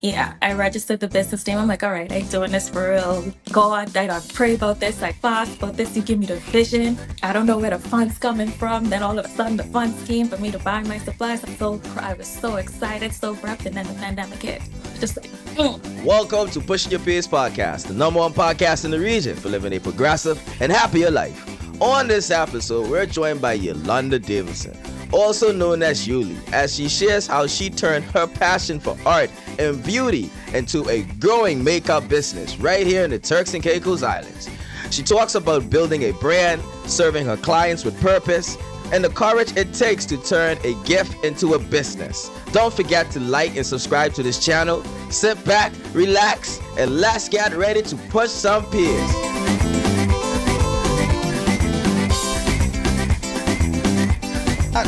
Yeah, I registered the business name. I'm like, all right, I doing this for real. God, I don't pray about this. I fast about this. You give me the vision. I don't know where the funds coming from. Then all of a sudden, the funds came for me to buy my supplies. I was so excited, so prepped, and then the pandemic hit. Just like, Welcome to Pushing Your Pace podcast, the number one podcast in the region for living a progressive and happier life. On this episode, we're joined by Yulanda Davidson, also known as Yuli, as she shares how she turned her passion for art and beauty into a growing makeup business right here in the Turks and Caicos Islands. She talks about building a brand, serving her clients with purpose, and the courage it takes to turn a gift into a business. Don't forget to like and subscribe to this channel. Sit back, relax, and let's get ready to push some peers.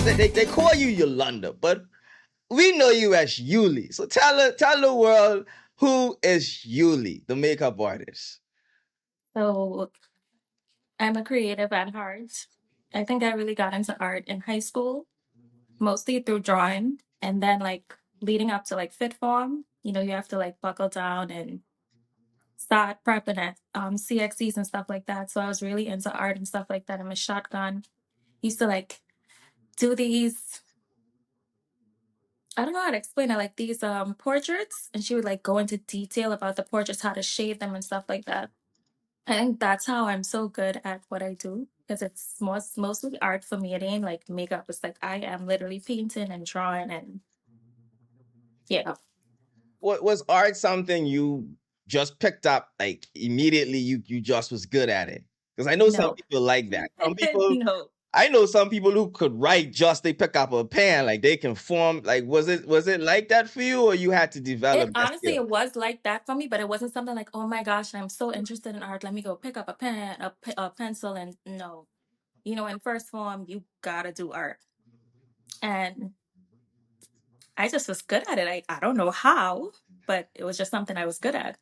They call you Yolanda, but we know you as Yuli. So tell the world, who is Yuli, the makeup artist? so I'm a creative at heart. I think I really got into art in high school, mostly through drawing. And then, like, leading up to like fit form, you have to like buckle down and start prepping at CXCs and stuff like that. So I was really into art and stuff like that. I'm a shotgun. Used to like do these, I don't know how to explain it, like these portraits, and she would like go into detail about the portraits, how to shade them and stuff like that. I think that's how I'm so good at what I do, because it's mostly art for me. It ain't like makeup. It's like I am literally painting and drawing and yeah. What was art something you just picked up like immediately? You just was good at it, because I know some No. people like that. Some people, No. I know some people who could write just they pick up a pen, like they can form. Like was it like that for you, or you had to It develop that honestly, skill? it was like that for me, but it wasn't something like, oh my gosh, I'm so interested in art. Let me go pick up a pen, a pencil, and no. In first form, you gotta do art. And I just was good at it. I don't know how, but it was just something I was good at.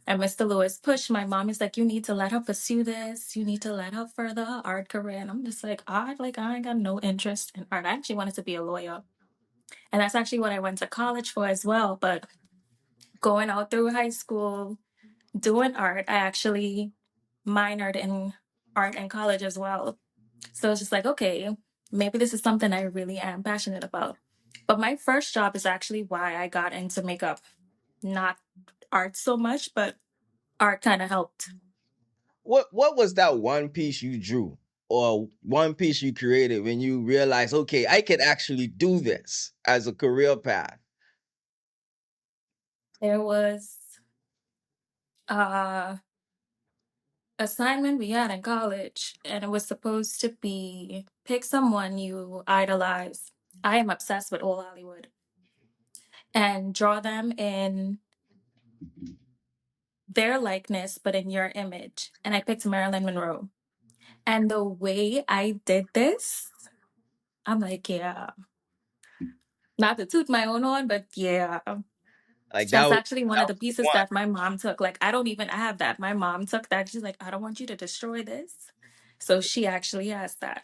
And Mr. Lewis pushed my mom. Is like, you need to let her pursue this. You need to let her further her art career. And I'm just like, I ain't got no interest in art. I actually wanted to be a lawyer. And that's actually what I went to college for as well. But going out through high school, doing art, I actually minored in art in college as well. So it's just like, okay, maybe this is something I really am passionate about. But my first job is actually why I got into makeup. Not art so much, but art kind of helped. What was that one piece you drew or one piece you created when you realized, okay, I could actually do this as a career path? There was a assignment we had in college, and it was supposed to be pick someone you idolize. I am obsessed with old Hollywood, and draw them in their likeness, but in your image. And I picked Marilyn Monroe. And the way I did this, I'm like, yeah, not to toot my own horn, but yeah, Like that's that actually one of the was the pieces one. that my mom took. Like, I have that. My mom took that. She's like, I don't want you to destroy this. So she actually has that.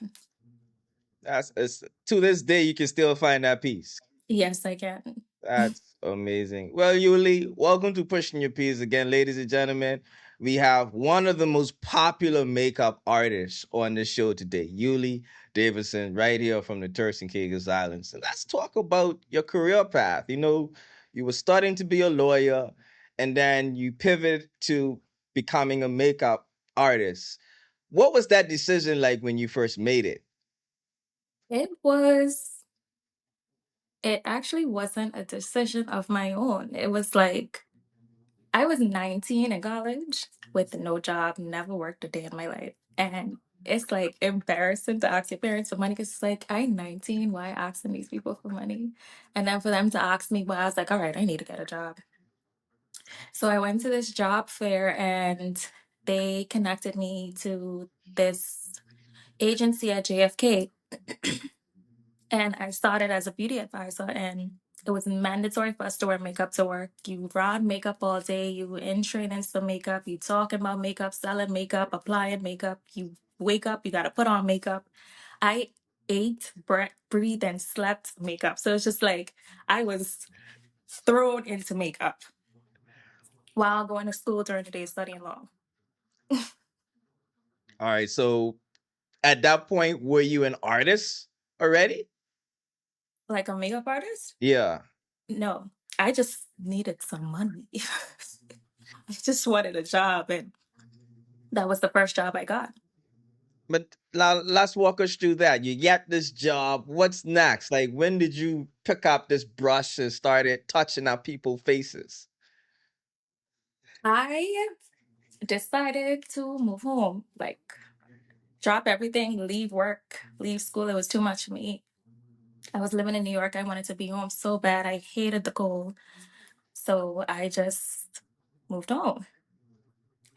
That's it's, to this day you can still find that piece. Yes, I can. That's amazing. Well, Yuli, welcome to Pushing Your Peas again, ladies and gentlemen. We have one of the most popular makeup artists on the show today, Yuli Davidson, right here from the Turks and Caicos Islands. And let's talk about your career path. You were starting to be a lawyer, and then you pivoted to becoming a makeup artist. What was that decision like when you first made it? It was, it actually wasn't a decision of my own. It was like, I was 19 in college with no job, never worked a day in my life. And it's like embarrassing to ask your parents for money because it's like, I'm 19, why asking these people for money? And then for them to ask me, well, I was like, all right, I need to get a job. So I went to this job fair and they connected me to this agency at JFK. And I started as a beauty advisor, and it was mandatory for us to wear makeup to work. You run makeup all day, you in trainings for makeup, you talking about makeup, selling makeup, applying makeup. You wake up, you gotta put on makeup. I ate, breathed, and slept makeup. So it's just like I was thrown into makeup while going to school during the day studying law. All right. So at that point, were you an artist already? Like a makeup artist? Yeah. No, I just needed some money. I just wanted a job, and that was the first job I got. But let's walk us through that. You get this job. What's next? Like, when did you pick up this brush and started touching up people's faces? I decided to move home, like drop everything, leave work, leave school. It was too much for me. I was living in New York. I wanted to be home so bad. I hated the cold. So I just moved home.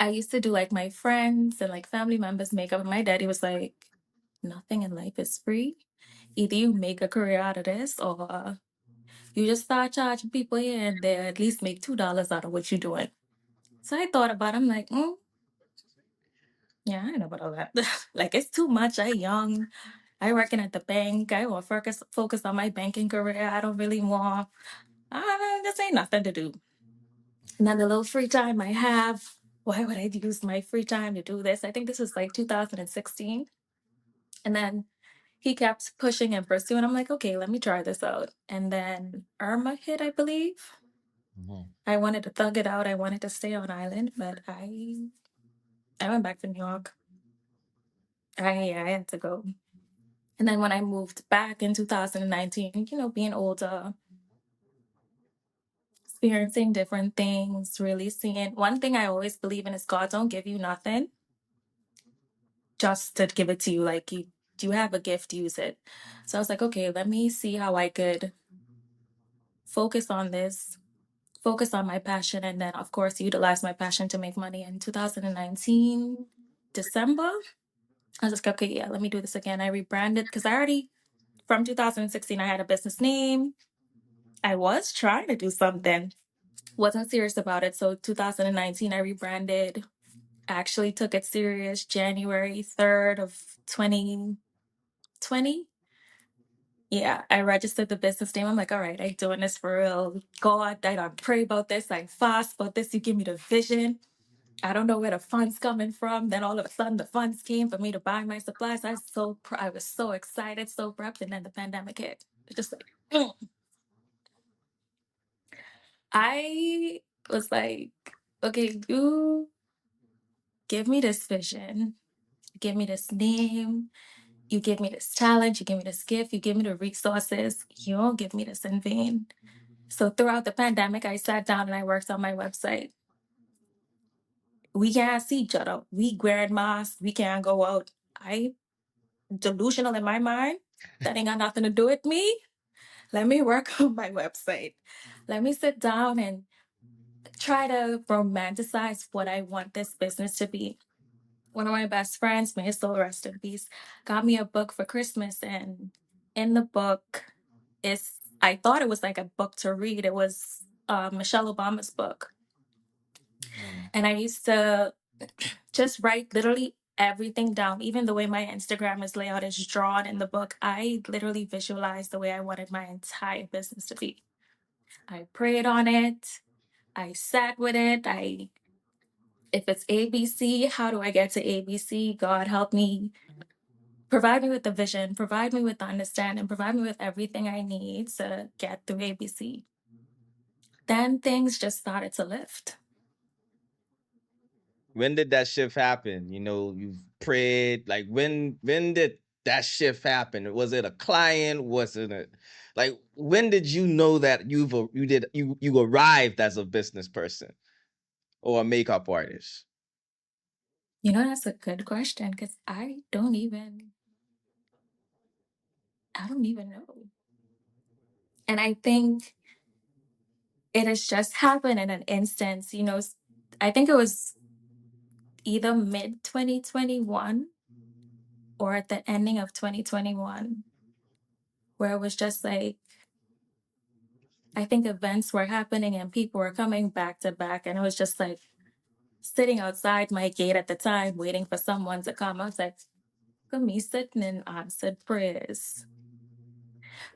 I used to do like my friends and like family members' makeup. And my daddy was like, nothing in life is free. Either you make a career out of this or you just start charging people here and there, at least make $2 out of what you're doing. So I thought about it. I'm like, yeah, I know about all that. Like, it's too much. I young. I working at the bank. I want to focus on my banking career. I don't really want, this ain't nothing to do. And then the little free time I have, why would I use my free time to do this? I think this was like 2016. And then he kept pushing and pursuing. I'm like, okay, let me try this out. And then Irma hit, I believe. Mhm. I wanted to thug it out. I wanted to stay on island, but I went back to New York. I had to go. And then when I moved back in 2019, being older, experiencing different things, really seeing one thing I always believe in is God don't give you nothing just to give it to you. Like you have a gift, use it. So I was like, okay, let me see how I could focus on this, focus on my passion, and then of course utilize my passion to make money. In 2019, December, I was like, okay, yeah, let me do this again. I rebranded because I already from 2016 I had a business name. I was trying to do something, wasn't serious about it. So 2019 I rebranded. Actually took it serious January 3rd of 2020. Yeah, I registered the business name. I'm like, all right, I doing this for real. God, I don't pray about this. I fast about this. You give me the vision. I don't know where the funds coming from. Then all of a sudden, the funds came for me to buy my supplies. I was so excited, so prepped, and then the pandemic hit. It's just like, I was like, okay, you give me this vision, give me this name, you give me this talent, you give me this gift, you give me the resources. You don't give me this in vain. So throughout the pandemic, I sat down and I worked on my website. We can't see each other. We wearing masks. We can't go out. I delusional in my mind. That ain't got nothing to do with me. Let me work on my website. Let me sit down and try to romanticize what I want this business to be. One of my best friends, may his soul rest in peace, got me a book for Christmas. And in the book, I thought it was like a book to read. It was Michelle Obama's book. And I used to just write literally everything down, even the way my Instagram is laid out is drawn in the book. I literally visualized the way I wanted my entire business to be. I prayed on it. I sat with it. If it's ABC, how do I get to ABC? God help me. Provide me with the vision, provide me with the understanding, provide me with everything I need to get through ABC. Then things just started to lift. When did that shift happen? You've prayed. Like, when did that shift happen? Was it a client? Was it like, when did you know that you arrived as a business person or a makeup artist? That's a good question because I don't even know. And I think it has just happened in an instance. I think it was either mid 2021 or at the ending of 2021, where it was just like, I think events were happening and people were coming back to back. And it was just like sitting outside my gate at the time, waiting for someone to come. I was like, look at me sitting in answered prayers.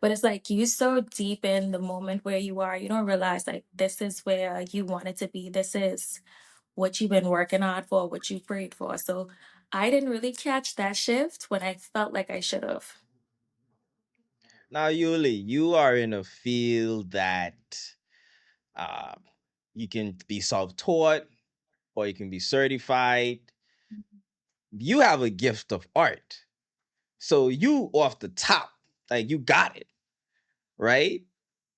But it's like you so deep in the moment where you are, you don't realize like this is where you wanted to be. This is what you've been working hard for, what you prayed for. So I didn't really catch that shift when I felt like I should have. Now, Yuli, you are in a field that uh, you can be self-taught or you can be certified. You have a gift of art. So you off the top, like you got it, right?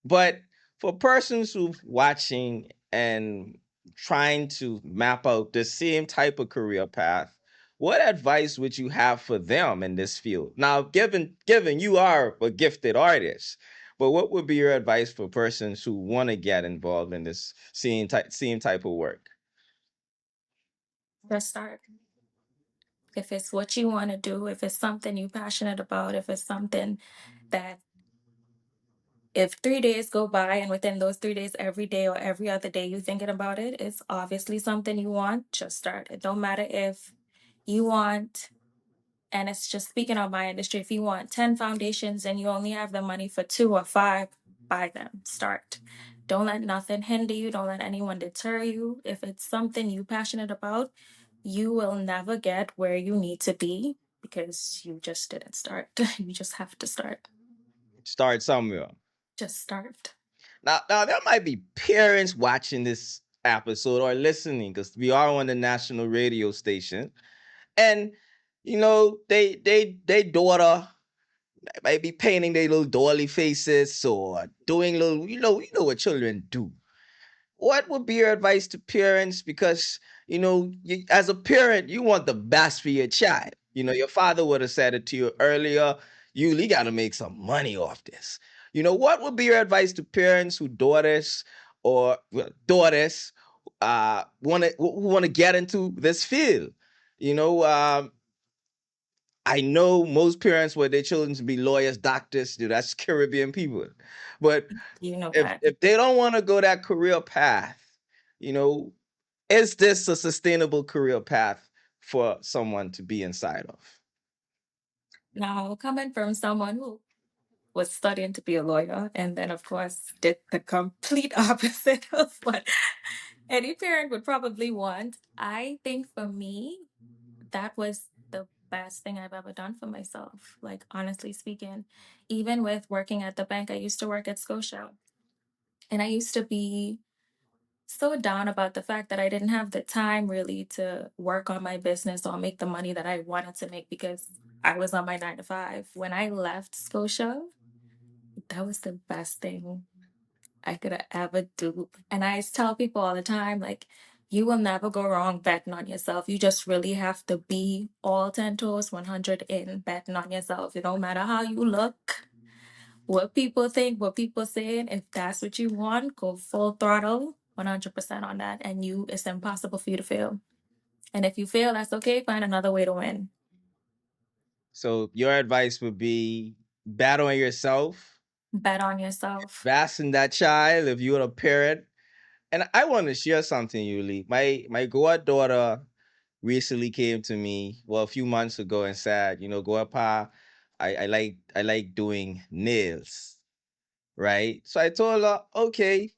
But for persons who watching and trying to map out the same type of career path, what advice would you have for them in this field? Now, given you are a gifted artist, but what would be your advice for persons who want to get involved in this same type of work? Just start. If it's what you want to do, if it's something you're passionate about, if it's something that if 3 days go by and within those 3 days, every day or every other day, you're thinking about it, it's obviously something you want, just start. It don't matter if you want, and it's just speaking on my industry, if you want 10 foundations and you only have the money for two or five, buy them, start. Don't let nothing hinder you. Don't let anyone deter you. If it's something you passionate about, you will never get where you need to be because you just didn't start. You just have to start. Start somewhere. Just start. Now there might be parents watching this episode or listening because we are on the national radio station, and they daughter might be painting their little doily faces or doing little, what children do. What would be your advice to parents? Because as a parent, you want the best for your child. Your father would have said it to you earlier. You got to make some money off this. What would be your advice to parents who daughters want to get into this field? You know, um, I know most parents want their children to be lawyers, doctors. That's Caribbean people. But You know if that. if they don't want to go that career path, you know, is this a sustainable career path for someone to be inside of? Now, coming from someone who was studying to be a lawyer and then, of course, did the complete opposite of what any parent would probably want, I think for me, that was the best thing I've ever done for myself. Like, honestly speaking, even with working at the bank, I used to work at Scotia. And I used to be so down about the fact that I didn't have the time really to work on my business or make the money that I wanted to make because I was on my 9 to 5. When I left Scotia, that was the best thing I could ever do. And I tell people all the time, like, you will never go wrong betting on yourself. You just really have to be all 10 toes, 100 in betting on yourself. It don't matter how you look, what people think, what people saying. If that's what you want, go full throttle, 100% on that. And it's impossible for you to fail. And if you fail, that's okay. Find another way to win. So your advice would be bet on yourself, Bet on yourself. invest in that child if you're a parent. And I want to share something, Yuli. My goddaughter recently came to me, well, a few months ago, and said, Goapa, I like doing nails, right? So I told her, okay,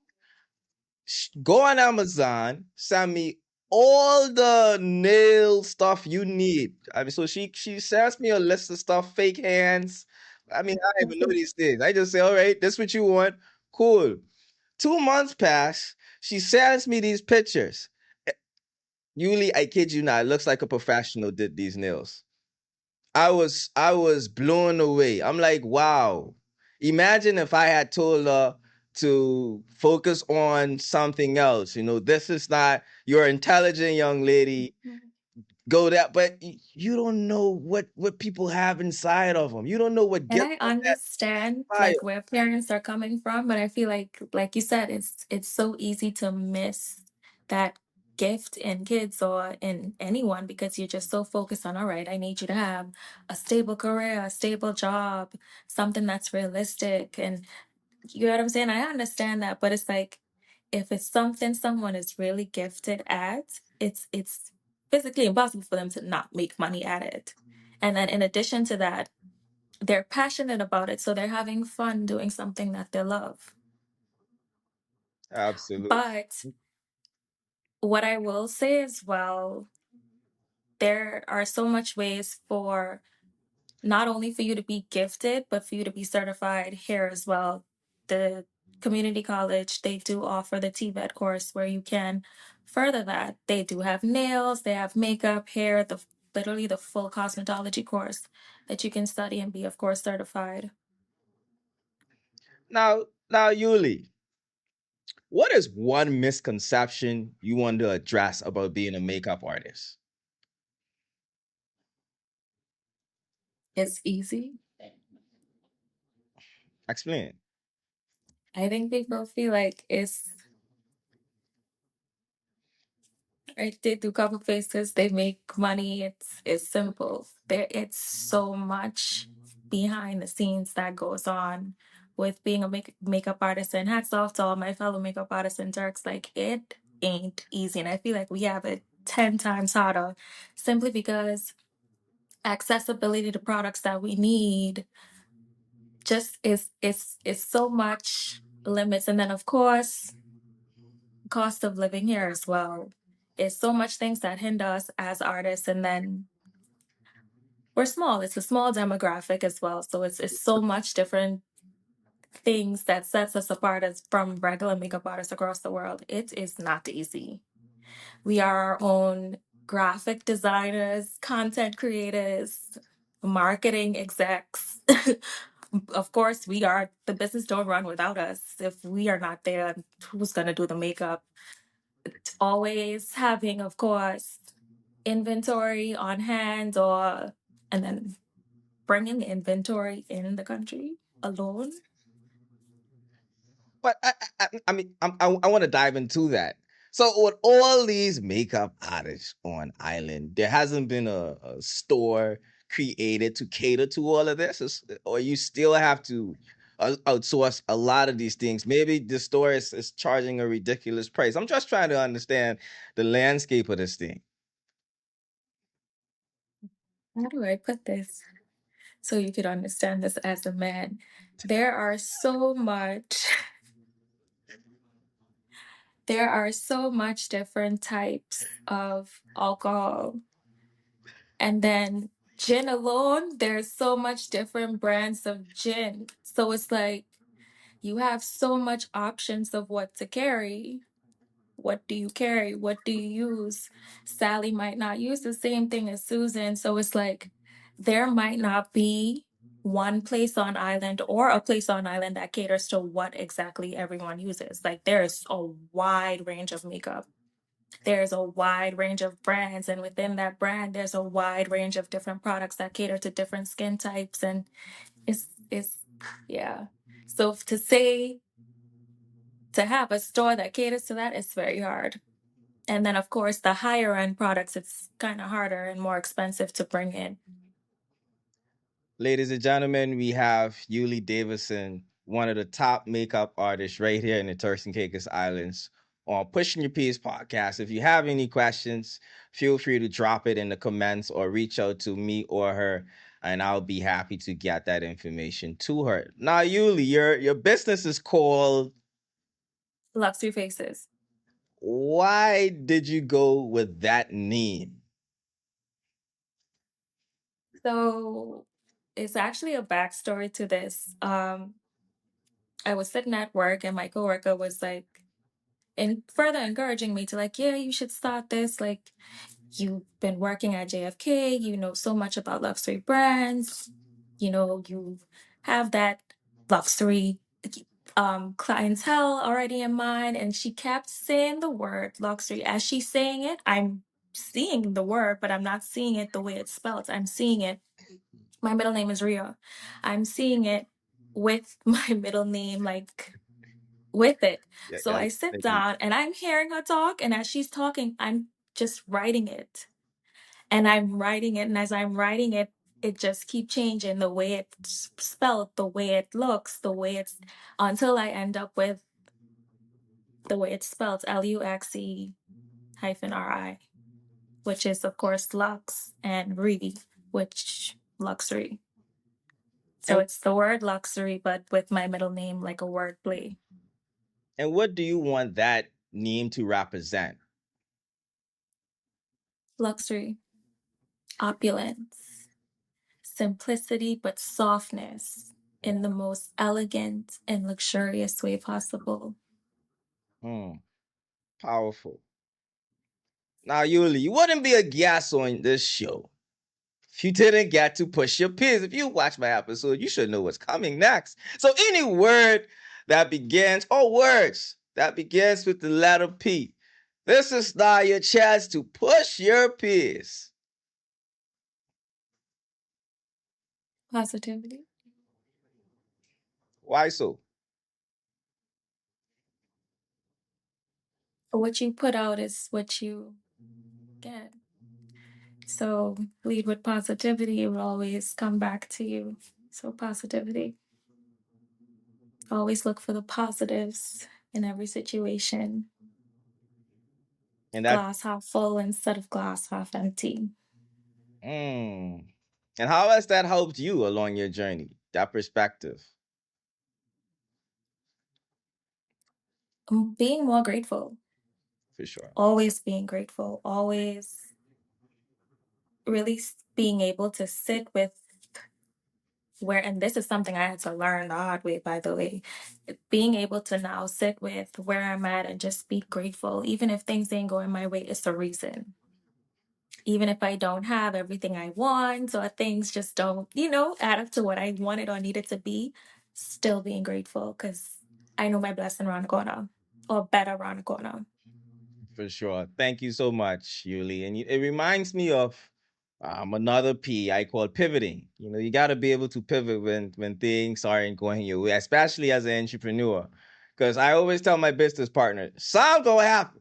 go on Amazon, send me all the nail stuff you need. I mean, so she sends me a list of stuff, fake hands. I mean, I don't even know these things. I just say, all right, this what you want. Cool. 2 months pass. She sends me these pictures. Yuli, I kid you not, it looks like a professional did these nails. I was blown away. I'm like, wow. Imagine if I had told her to focus on something else. This is not you're an intelligent young lady. Go that, but you don't know what people have inside of them. You don't know what And gets I them that understand fire. like where parents are coming from, but I feel like you said, it's so easy to miss that gift in kids or in anyone because you're just so focused on, all right, I need you to have a stable career, a stable job, something that's realistic. And you know what I'm saying? I understand that, but it's like if it's something someone is really gifted at, it's physically impossible for them to not make money at it. And then in addition to that, they're passionate about it, so they're having fun doing something that they love. Absolutely. But what I will say as well, there are so much ways for not only for you to be gifted, but for you to be certified here as well. The community college, they do offer the TVET course where you can further that. They do have nails, they have makeup, hair, the literally the full cosmetology course that you can study and be, of course, certified. Now, Yuli, what is one misconception you want to address about being a makeup artist? It's easy. Explain. I think people feel like it's right. They do couple faces, they make money. It's simple. It's so much behind the scenes that goes on with being a makeup artist. And hats off to all my fellow makeup artists and Turks. Like it ain't easy, and I feel like we have it 10 times harder, simply because accessibility to products that we need just is so much limits. And then of course cost of living here as well. It's so much things that hinder us as artists, and then we're small. It's a small demographic as well, so it's so much different things that sets us apart as from regular makeup artists across the world. It is not easy. We are our own graphic designers, content creators, marketing execs. Of course, we are the business don't run without us. If we are not there, who's gonna do the makeup? Always having, of course, inventory on hand, or and then bringing the inventory in the country alone. But I mean, I want to dive into that. So, with all these makeup artists on island, there hasn't been a store created to cater to all of this, or you still have to outsource a lot of these things. Maybe the store is charging a ridiculous price. I'm just trying to understand the landscape of this thing. How do I put this so you could understand this as a man? There are so much there are so much different types of alcohol. And then gin alone, there's so much different brands of gin. So it's like you have so much options of what to carry. What do you carry? What do you use? Sally might not use the same thing as Susan. So it's like there might not be one place on island or a place on island that caters to what exactly everyone uses. Like there's a wide range of makeup. There's a wide range of brands, and within that brand, there's a wide range of different products that cater to different skin types. And it's yeah. So to say to have a store that caters to that is very hard. And then, of course, the higher end products, it's kind of harder and more expensive to bring in. Ladies and gentlemen, we have Yuli Davidson, one of the top makeup artists right here in the Turks and Caicos Islands, on Pushing Your Peace podcast. If you have any questions, feel free to drop it in the comments or reach out to me or her, and I'll be happy to get that information to her. Now, Yuli, your business is called. Luxury Faces. Why did you go with that name? So it's actually a backstory to this. I was sitting at work and my coworker was like, and further encouraging me to like, yeah, you should start this. Like, you've been working at JFK, you know so much about luxury brands, you have that luxury clientele already in mind. And she kept saying the word luxury. As she's saying it, I'm seeing the word, but I'm not seeing it the way it's spelled. I'm seeing it. My middle name is Ria. I'm seeing it with my middle name, like with it. Yeah, So yeah, I sit thank you. down and I'm hearing her talk. And as she's talking, I'm just writing it. And I'm writing it. And as I'm writing it, it just keep changing the way it's spelled, the way it looks, the way it's until I end up with the way it's spelled, Luxe hyphen RI, which is of course Lux, and Re, which luxury. So And it's the word luxury, but with my middle name, like a word play. and what do you want that name to represent? Luxury, opulence, simplicity, but softness in the most elegant and luxurious way possible. Hmm, powerful. Now, Yuli, you wouldn't be a guest on this show if you didn't get to push your peers. If you watch my episode, you should know what's coming next. So, any word that begins, or words that begins with the letter P, this is now your chance to push your peers. Positivity. Why so? What you put out is what you get. So lead with positivity, it will always come back to you. So, positivity. Always look for the positives in every situation. And that, Glass half full instead of glass half empty. mm. And how has that helped you along your journey? That perspective, Being more grateful, for sure. always being grateful, always really being able to sit with where, and this is something I had to learn the hard way, by the way, being able to now sit with where I'm at and just be grateful, even if things ain't going my way, it's a reason. Even if I don't have everything I want or things just don't, add up to what I wanted or needed to be, still being grateful because I know my blessing around the corner or better around the corner. For sure. Thank you so much, Yuli. And it reminds me of another P I call pivoting. You know, you got to be able to pivot when things aren't going your way, especially as an entrepreneur. Because I always tell my business partner, some gonna happen,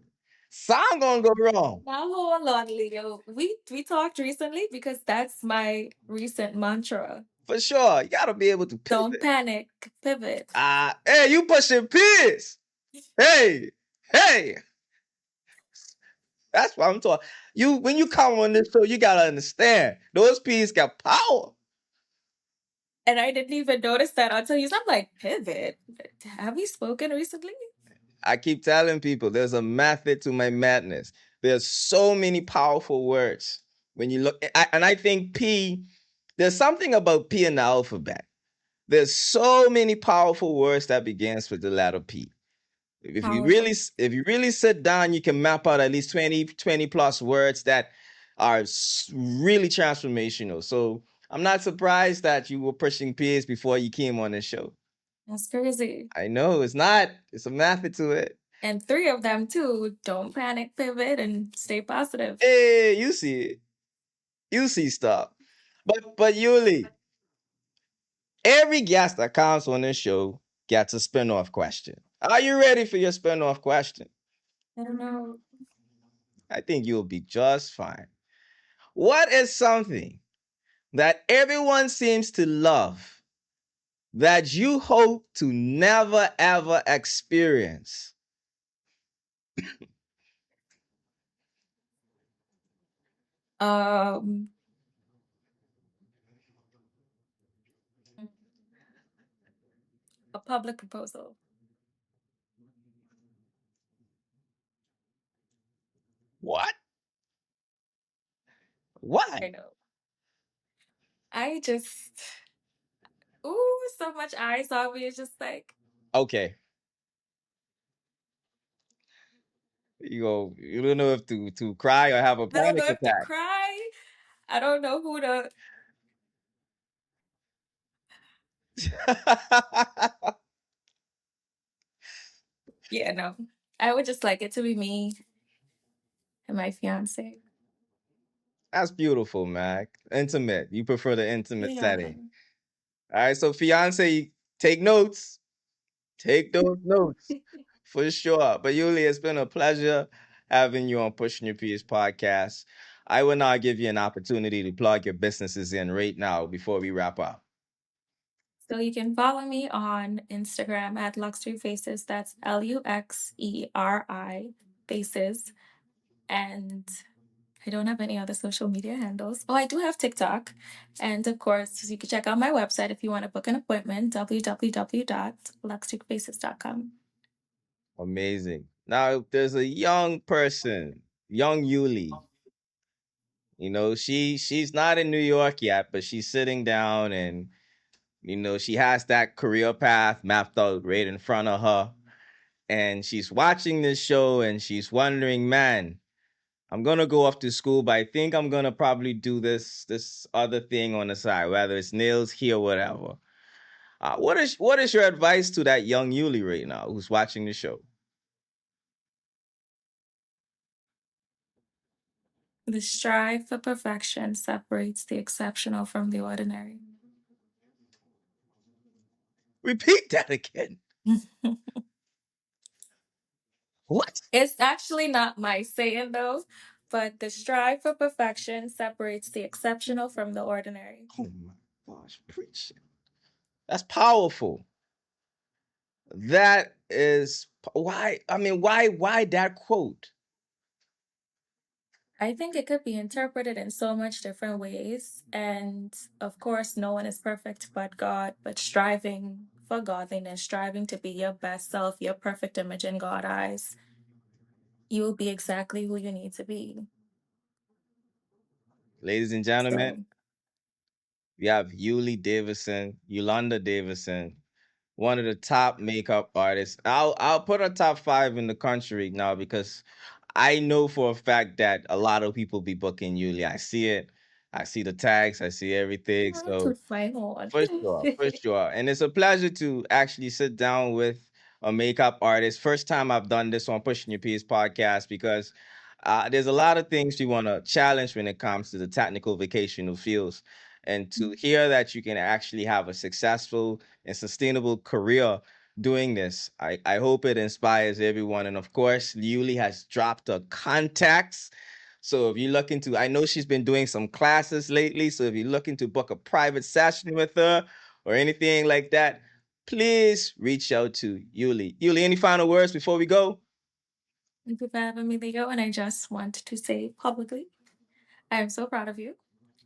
some gonna go wrong. Now hold on, Leo. We talked recently because that's my recent mantra. For sure, you got to be able to Don't pivot. panic, pivot. Hey, you pushing P's. Hey, hey, that's what I'm talking. You when you come on this show, you gotta understand those P's got power. And I didn't even notice that until you said, I'm like, pivot. Have we spoken recently? I keep telling people there's a method to my madness. There's so many powerful words when you look, and I think P. There's something about P in the alphabet. There's so many powerful words that begins with the letter P. Powerful. If you really sit down, you can map out at least 20 plus words that are really transformational. So I'm not surprised that you were pushing P's before you came on the show. That's crazy. I know it's not. It's a method to it. And three of them too. Don't panic, pivot, and stay positive. Hey, you see it. You see stuff. But Yuli, every guest that comes on this show gets a spin-off question. Are you ready for your spin-off question? I don't know. I think you'll be just fine. What is something that everyone seems to love that you hope to never ever experience? Um, a public proposal. What? I Why? know. I just, ooh, so much eyes on me. It's just like, Okay. You don't know if to cry or have a I don't panic know if to attack. cry. I don't know who to, yeah, no. I would just like it to be me and my fiance. That's beautiful, Mac. Intimate. You prefer the intimate Yeah. setting. All right, so fiance, take notes. Take those notes for sure. But Yuli, it's been a pleasure having you on Pushing Your Peers podcast. I will now give you an opportunity to plug your businesses in right now before we wrap up. So you can follow me on Instagram at Luxury Faces. That's Luxeri Faces. And I don't have any other social media handles. Oh, I do have TikTok. And of course, you can check out my website if you want to book an appointment, www.luxuryfaces.com. Amazing. Now, if there's a young person, young Yuli, she's not in New York yet, but she's sitting down and she has that career path mapped out right in front of her. And she's watching this show and she's wondering, man, I'm gonna go off to school, but I think I'm gonna probably do this other thing on the side, whether it's nails, here, whatever. What is your advice to that young Yuli right now who's watching the show? The strive for perfection separates the exceptional from the ordinary. Repeat that again. What? It's actually not my saying, though, but the strive for perfection separates the exceptional from the ordinary. Oh my gosh, preach it. That's powerful. That is why. I mean, why that quote? I think it could be interpreted in so much different ways. And of course, no one is perfect but God, but striving for godliness, striving to be your best self, your perfect image in God's eyes, you will be exactly who you need to be. Ladies and gentlemen, So, we have Yuli Davidson, Yulanda Davidson, one of the top makeup artists. I'll put her top 5 in the country now because I know for a fact that a lot of people be booking Yuli. I see it. I see the tags. I see everything. to So fight on. for sure, for sure. And it's a pleasure to actually sit down with a makeup artist. First time I've done this on Pushing Your Peers podcast because there's a lot of things you want to challenge when it comes to the technical vocational fields. And to hear that you can actually have a successful and sustainable career doing this, I hope it inspires everyone. And of course, Yuli has dropped her contacts. So if you're looking to, I know she's been doing some classes lately. So if you're looking to book a private session with her or anything like that, please reach out to Yuli. Yuli, any final words before we go? Thank you for having me, Leo. And I just want to say publicly, I am so proud of you.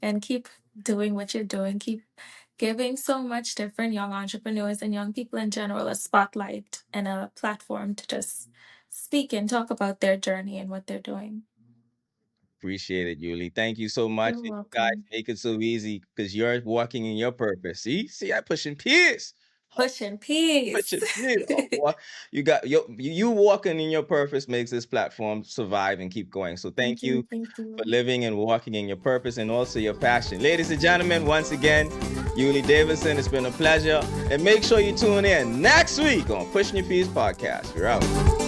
And keep doing what you're doing. Keep giving so much different young entrepreneurs and young people in general a spotlight and a platform to just speak and talk about their journey and what they're doing. Appreciate it, Yuli. Thank you so much. You're And you guys welcome. make it so easy because you're walking in your purpose. See, I pushing peers. Pushing peace. Pushing peers. You got you walking in your purpose makes this platform survive and keep going. So thank Thank you. you Thank for you. living and walking in your purpose and also your passion. Ladies and gentlemen, once again, Yuli Davidson, it's been a pleasure. And make sure you tune in next week on Pushing Your Peers podcast. We're out.